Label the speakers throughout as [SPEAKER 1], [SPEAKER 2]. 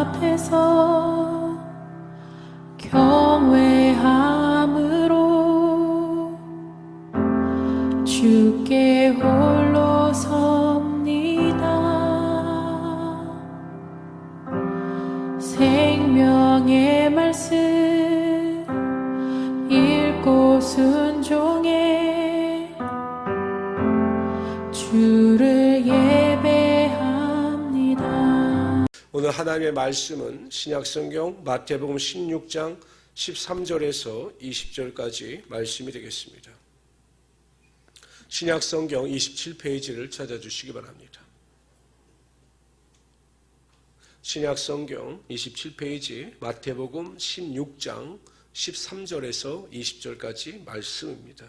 [SPEAKER 1] 앞에서 경외함으로 주께 홀로 섭니다. 생명의 말씀 읽고 순종해 주를 예배합니다.
[SPEAKER 2] 오늘 하나님의 말씀은 신약성경 마태복음 16장 13절에서 20절까지 말씀이 되겠습니다. 신약성경 27페이지를 찾아주시기 바랍니다. 신약성경 27페이지 마태복음 16장 13절에서 20절까지 말씀입니다.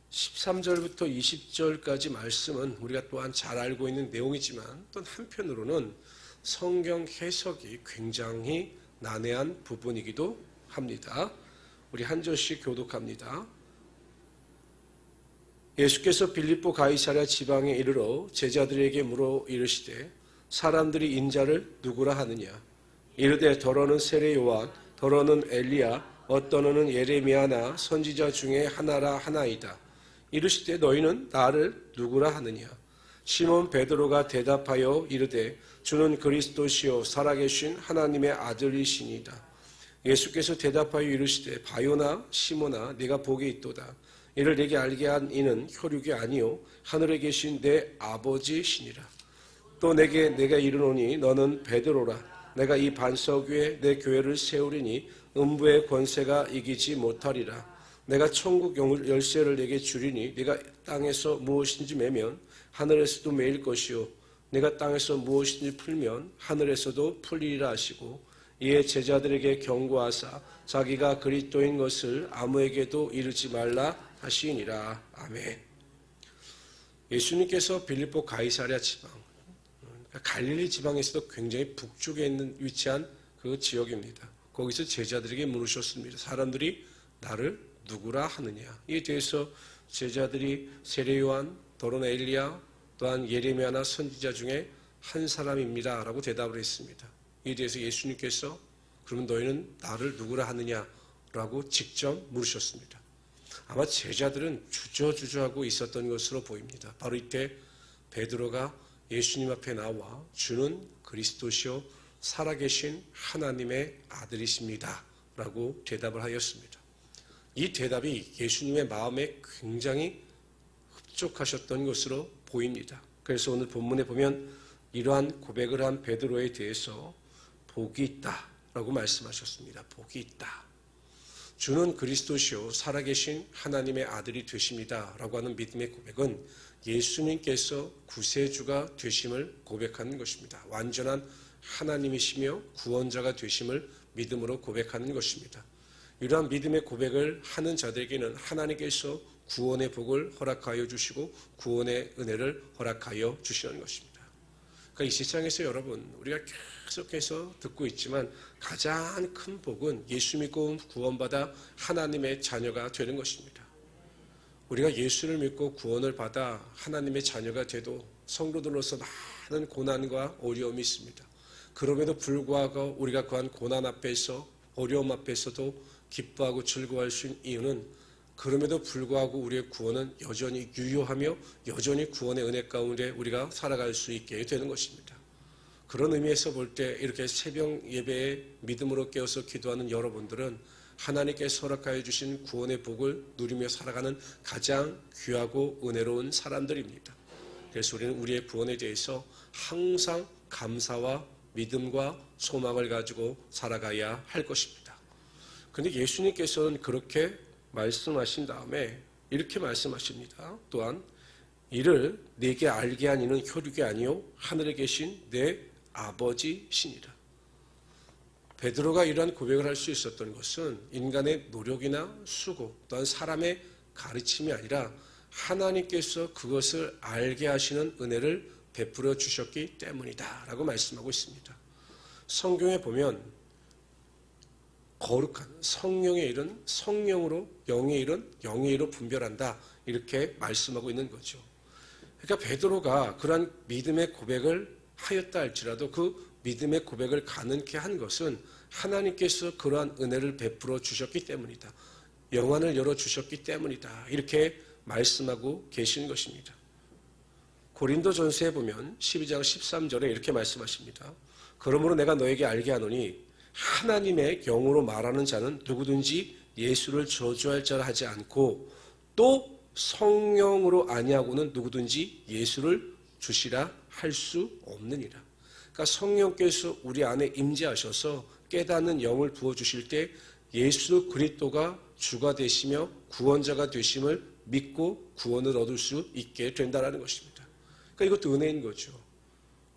[SPEAKER 2] 13절부터 20절까지 말씀은 우리가 또한 잘 알고 있는 내용이지만 또 한편으로는 성경 해석이 굉장히 난해한 부분이기도 합니다. 우리 한 절씩 교독합니다. 예수께서 빌립보 가이사랴 지방에 이르러 제자들에게 물어 이르시되 사람들이 인자를 누구라 하느냐? 이르되 더러는 세례 요한, 더러는 엘리야, 어떠는 예레미야나 선지자 중에 하나라 하나이다. 이르시되 너희는 나를 누구라 하느냐? 시몬 베드로가 대답하여 이르되 주는 그리스도시요 살아계신 하나님의 아들이시니이다. 예수께서 대답하여 이르시되 바요나 시몬아 네가 복이 있도다. 이를 내게 알게 한 이는 혈육이 아니요 하늘에 계신 내 아버지시니라. 또 내가 이르노니 너는 베드로라. 내가 이 반석 위에 내 교회를 세우리니 음부의 권세가 이기지 못하리라. 내가 천국 열쇠를 내게 주리니 네가 땅에서 무엇인지 매면 하늘에서도 매일 것이요 네가 땅에서 무엇인지 풀면 하늘에서도 풀리리라 하시고 이에 제자들에게 경고하사 자기가 그리스도인 것을 아무에게도 이르지 말라 하시니라. 아멘. 예수님께서 빌립보 가이사랴 지방, 갈릴리 지방에서도 굉장히 북쪽에 위치한 그 지역입니다. 거기서 제자들에게 물으셨습니다. 사람들이 나를 누구라 하느냐? 이에 대해서 제자들이 세례 요한, 더러는 엘리야, 또한 예레미야나 선지자 중에 한 사람입니다 라고 대답을 했습니다. 이에 대해서 예수님께서 그러면 너희는 나를 누구라 하느냐? 라고 직접 물으셨습니다. 아마 제자들은 주저주저하고 있었던 것으로 보입니다. 바로 이때 베드로가 예수님 앞에 나와 주는 그리스도시요 살아계신 하나님의 아들이십니다 라고 대답을 하였습니다. 이 대답이 예수님의 마음에 굉장히 흡족하셨던 것으로 보입니다. 그래서 오늘 본문에 보면 이러한 고백을 한 베드로에 대해서 복이 있다 라고 말씀하셨습니다. 복이 있다. 주는 그리스도시요 살아계신 하나님의 아들이 되십니다 라고 하는 믿음의 고백은 예수님께서 구세주가 되심을 고백하는 것입니다. 완전한 하나님이시며 구원자가 되심을 믿음으로 고백하는 것입니다. 이러한 믿음의 고백을 하는 자들에게는 하나님께서 구원의 복을 허락하여 주시고 구원의 은혜를 허락하여 주시는 것입니다. 그러니까 이 세상에서 여러분 우리가 계속해서 듣고 있지만 가장 큰 복은 예수 믿고 구원받아 하나님의 자녀가 되는 것입니다. 우리가 예수를 믿고 구원을 받아 하나님의 자녀가 돼도 성도들로서 많은 고난과 어려움이 있습니다. 그럼에도 불구하고 우리가 그한 고난 앞에서 어려움 앞에서도 기뻐하고 즐거워할 수 있는 이유는 그럼에도 불구하고 우리의 구원은 여전히 유효하며 여전히 구원의 은혜 가운데 우리가 살아갈 수 있게 되는 것입니다. 그런 의미에서 볼 때 이렇게 새벽 예배에 믿음으로 깨어서 기도하는 여러분들은 하나님께서 허락하여 주신 구원의 복을 누리며 살아가는 가장 귀하고 은혜로운 사람들입니다. 그래서 우리는 우리의 구원에 대해서 항상 감사와 믿음과 소망을 가지고 살아가야 할 것입니다. 그런데 예수님께서는 그렇게 말씀하신 다음에 이렇게 말씀하십니다. 또한 이를 내게 알게 한 이는 혈육이 아니요 하늘에 계신 내 아버지시니라. 베드로가 이러한 고백을 할 수 있었던 것은 인간의 노력이나 수고 또한 사람의 가르침이 아니라 하나님께서 그것을 알게 하시는 은혜를 베풀어 주셨기 때문이다 라고 말씀하고 있습니다. 성경에 보면 거룩한 성령의 일은 성령으로, 영의 일은 영의 일로 분별한다 이렇게 말씀하고 있는 거죠. 그러니까 베드로가 그러한 믿음의 고백을 하였다 할지라도 그 믿음의 고백을 가능케 한 것은 하나님께서 그러한 은혜를 베풀어 주셨기 때문이다. 영안을 열어주셨기 때문이다. 이렇게 말씀하고 계시는 것입니다. 고린도전서에 보면 12장 13절에 이렇게 말씀하십니다. 그러므로 내가 너에게 알게 하노니 하나님의 영으로 말하는 자는 누구든지 예수를 저주할 자라 하지 않고 또 성령으로 아니하고는 누구든지 예수를 주시라 할 수 없느니라. 그러니까 성령께서 우리 안에 임재하셔서 깨닫는 영을 부어주실 때 예수 그리스도가 주가 되시며 구원자가 되심을 믿고 구원을 얻을 수 있게 된다는 것입니다. 그러니까 이것도 은혜인 거죠.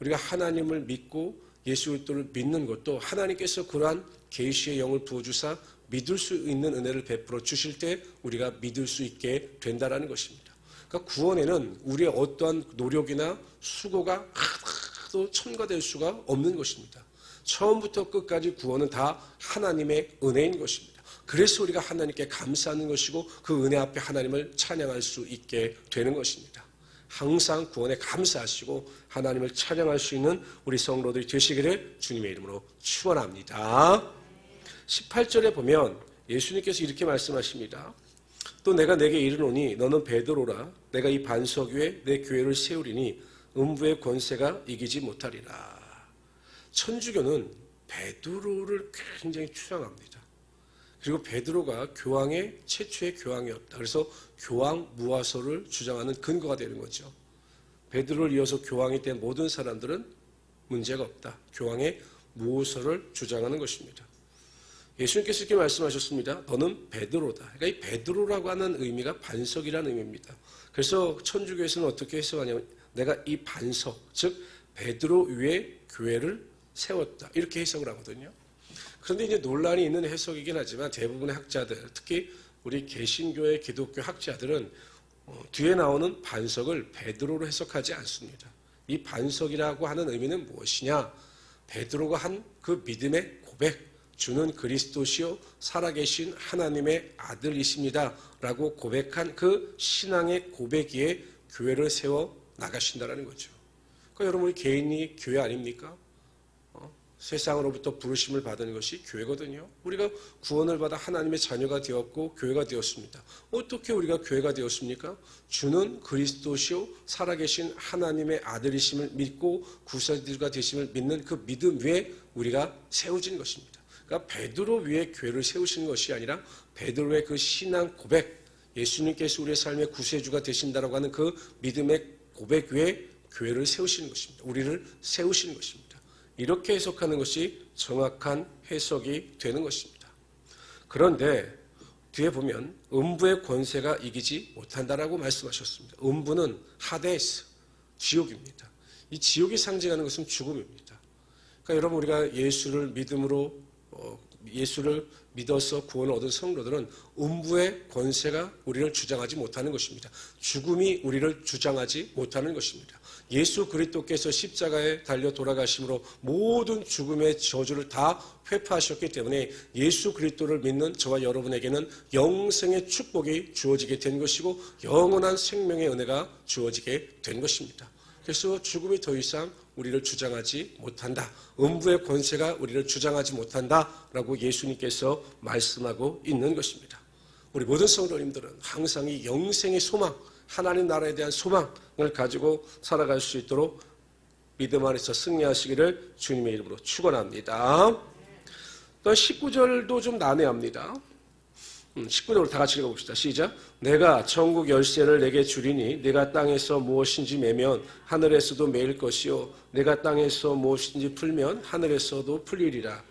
[SPEAKER 2] 우리가 하나님을 믿고 예수 그리스도를 믿는 것도 하나님께서 그러한 계시의 영을 부어주사 믿을 수 있는 은혜를 베풀어 주실 때 우리가 믿을 수 있게 된다는 것입니다. 그러니까 구원에는 우리의 어떠한 노력이나 수고가 하나도 첨가될 수가 없는 것입니다. 처음부터 끝까지 구원은 다 하나님의 은혜인 것입니다. 그래서 우리가 하나님께 감사하는 것이고 그 은혜 앞에 하나님을 찬양할 수 있게 되는 것입니다. 항상 구원에 감사하시고 하나님을 찬양할 수 있는 우리 성도들이 되시기를 주님의 이름으로 축원합니다. 18절에 보면 예수님께서 이렇게 말씀하십니다. 또 내가 내게 이르노니 너는 베드로라. 내가 이 반석 위에 내 교회를 세우리니 음부의 권세가 이기지 못하리라. 천주교는 베드로를 굉장히 추앙합니다. 그리고 베드로가 교황의 최초의 교황이었다. 그래서 교황 무화서를 주장하는 근거가 되는 거죠. 베드로를 이어서 교황이 된 모든 사람들은 문제가 없다. 교황의 무화서를 주장하는 것입니다. 예수님께서 이렇게 말씀하셨습니다. 너는 베드로다. 그러니까 이 베드로라고 하는 의미가 반석이라는 의미입니다. 그래서 천주교에서는 어떻게 해석하냐면 내가 이 반석, 즉 베드로 위에 교회를 세웠다. 이렇게 해석을 하거든요. 그런데 이제 논란이 있는 해석이긴 하지만 대부분의 학자들, 특히 우리 개신교의 기독교 학자들은 뒤에 나오는 반석을 베드로로 해석하지 않습니다. 이 반석이라고 하는 의미는 무엇이냐? 베드로가 한 그 믿음의 고백, 주는 그리스도시요 살아계신 하나님의 아들이십니다 라고 고백한 그 신앙의 고백 위에 교회를 세워 나가신다는 거죠. 그러니까 여러분 우리 개인이 교회 아닙니까? 세상으로부터 부르심을 받은 것이 교회거든요. 우리가 구원을 받아 하나님의 자녀가 되었고 교회가 되었습니다. 어떻게 우리가 교회가 되었습니까? 주는 그리스도시요 살아계신 하나님의 아들이심을 믿고 구세주가 되심을 믿는 그 믿음 위에 우리가 세워진 것입니다. 그러니까 베드로 위에 교회를 세우신 것이 아니라 베드로의 그 신앙 고백, 예수님께서 우리의 삶의 구세주가 되신다라고 하는 그 믿음의 고백 위에 교회를 세우시는 것입니다. 우리를 세우시는 것입니다. 이렇게 해석하는 것이 정확한 해석이 되는 것입니다. 그런데 뒤에 보면 음부의 권세가 이기지 못한다라고 말씀하셨습니다. 음부는 하데스, 지옥입니다. 이 지옥이 상징하는 것은 죽음입니다. 그러니까 여러분 우리가 예수를 믿음으로 예수를 믿어서 구원을 얻은 성도들은 음부의 권세가 우리를 주장하지 못하는 것입니다. 죽음이 우리를 주장하지 못하는 것입니다. 예수 그리스도께서 십자가에 달려 돌아가심으로 모든 죽음의 저주를 다 회파하셨기 때문에 예수 그리스도를 믿는 저와 여러분에게는 영생의 축복이 주어지게 된 것이고 영원한 생명의 은혜가 주어지게 된 것입니다. 그래서 죽음이 더 이상 우리를 주장하지 못한다. 음부의 권세가 우리를 주장하지 못한다라고 예수님께서 말씀하고 있는 것입니다. 우리 모든 성도님들은 항상 이 영생의 소망, 하나님 나라에 대한 소망을 가지고 살아갈 수 있도록 믿음 안에서 승리하시기를 주님의 이름으로 축원합니다. 또 19절도 좀 난해합니다. 19절로 다 같이 읽어봅시다. 시작. 내가 천국 열쇠를 내게 주리니 내가 땅에서 무엇인지 매면 하늘에서도 매일 것이요 내가 땅에서 무엇인지 풀면 하늘에서도 풀리리라.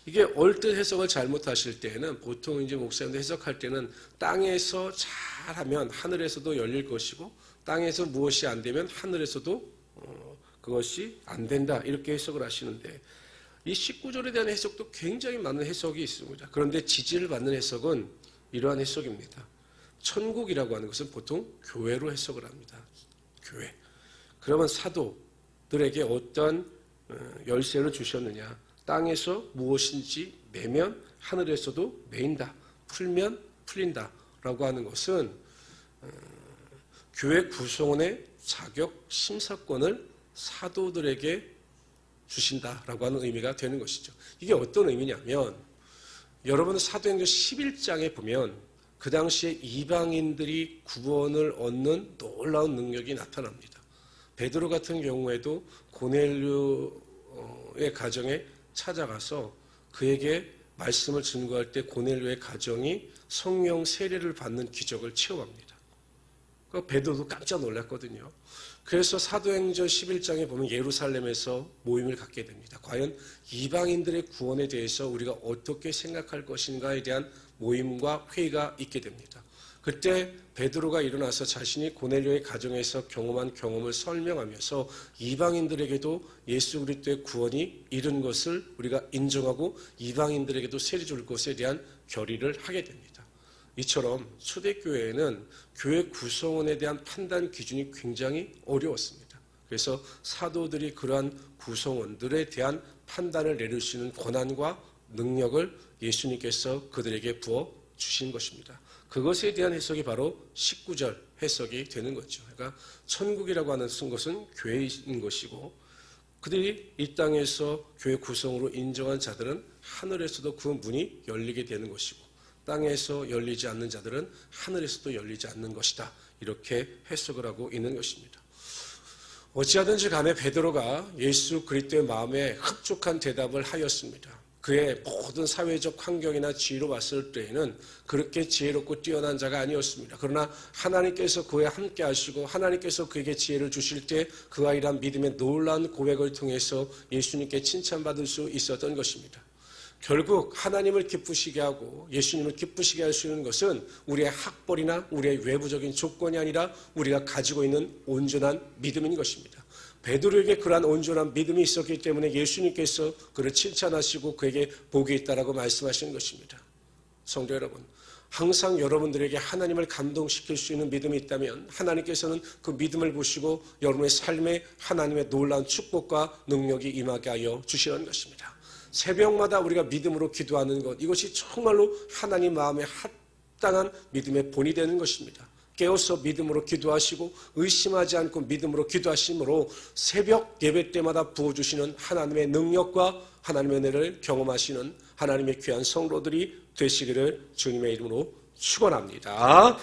[SPEAKER 2] 이게 얼뜻 해석을 잘못하실 때는 보통 이제 목사님들 해석할 때는 땅에서 잘하면 하늘에서도 열릴 것이고 땅에서 무엇이 안 되면 하늘에서도 그것이 안 된다 이렇게 해석을 하시는데 이 19절에 대한 해석도 굉장히 많은 해석이 있습니다. 그런데 지지를 받는 해석은 이러한 해석입니다. 천국이라고 하는 것은 보통 교회로 해석을 합니다. 교회. 그러면 사도들에게 어떤 열쇠를 주셨느냐. 땅에서 무엇인지 매면 하늘에서도 매인다. 풀면 풀린다. 라고 하는 것은 교회 구성원의 자격 심사권을 사도들에게 주신다라고 하는 의미가 되는 것이죠. 이게 어떤 의미냐면 여러분 사도행전 11장에 보면 그 당시에 이방인들이 구원을 얻는 놀라운 능력이 나타납니다. 베드로 같은 경우에도 고넬료의 가정에 찾아가서 그에게 말씀을 증거할 때 고넬료의 가정이 성령 세례를 받는 기적을 체험합니다. 베드로도 깜짝 놀랐거든요. 그래서 사도행전 11장에 보면 예루살렘에서 모임을 갖게 됩니다. 과연 이방인들의 구원에 대해서 우리가 어떻게 생각할 것인가에 대한 모임과 회의가 있게 됩니다. 그때 베드로가 일어나서 자신이 고넬료의 가정에서 경험한 경험을 설명하면서 이방인들에게도 예수 그리스도의 구원이 이른 것을 우리가 인정하고 이방인들에게도 세례 줄 것에 대한 결의를 하게 됩니다. 이처럼 초대교회에는 교회 구성원에 대한 판단 기준이 굉장히 어려웠습니다. 그래서 사도들이 그러한 구성원들에 대한 판단을 내릴 수 있는 권한과 능력을 예수님께서 그들에게 부어 주신 것입니다. 그것에 대한 해석이 바로 19절 해석이 되는 거죠. 그러니까 천국이라고 하는 것은 교회인 것이고 그들이 이 땅에서 교회 구성으로 인정한 자들은 하늘에서도 그 문이 열리게 되는 것이고 땅에서 열리지 않는 자들은 하늘에서도 열리지 않는 것이다. 이렇게 해석을 하고 있는 것입니다. 어찌하든지 간에 베드로가 예수 그리스도의 마음에 흡족한 대답을 하였습니다. 그의 모든 사회적 환경이나 지위로 봤을 때에는 그렇게 지혜롭고 뛰어난 자가 아니었습니다. 그러나 하나님께서 그와 함께 하시고 하나님께서 그에게 지혜를 주실 때 그가 이러한 믿음의 놀라운 고백을 통해서 예수님께 칭찬받을 수 있었던 것입니다. 결국 하나님을 기쁘시게 하고 예수님을 기쁘시게 할 수 있는 것은 우리의 학벌이나 우리의 외부적인 조건이 아니라 우리가 가지고 있는 온전한 믿음인 것입니다. 베드로에게 그러한 온전한 믿음이 있었기 때문에 예수님께서 그를 칭찬하시고 그에게 복이 있다라고 말씀하시는 것입니다. 성도 여러분, 항상 여러분들에게 하나님을 감동시킬 수 있는 믿음이 있다면 하나님께서는 그 믿음을 보시고 여러분의 삶에 하나님의 놀라운 축복과 능력이 임하게 하여 주시는 것입니다. 새벽마다 우리가 믿음으로 기도하는 것, 이것이 정말로 하나님 마음에 합당한 믿음의 본이 되는 것입니다. 깨어서 믿음으로 기도하시고 의심하지 않고 믿음으로 기도하심으로 새벽 예배 때마다 부어주시는 하나님의 능력과 하나님의 은혜를 경험하시는 하나님의 귀한 성도들이 되시기를 주님의 이름으로 축원합니다.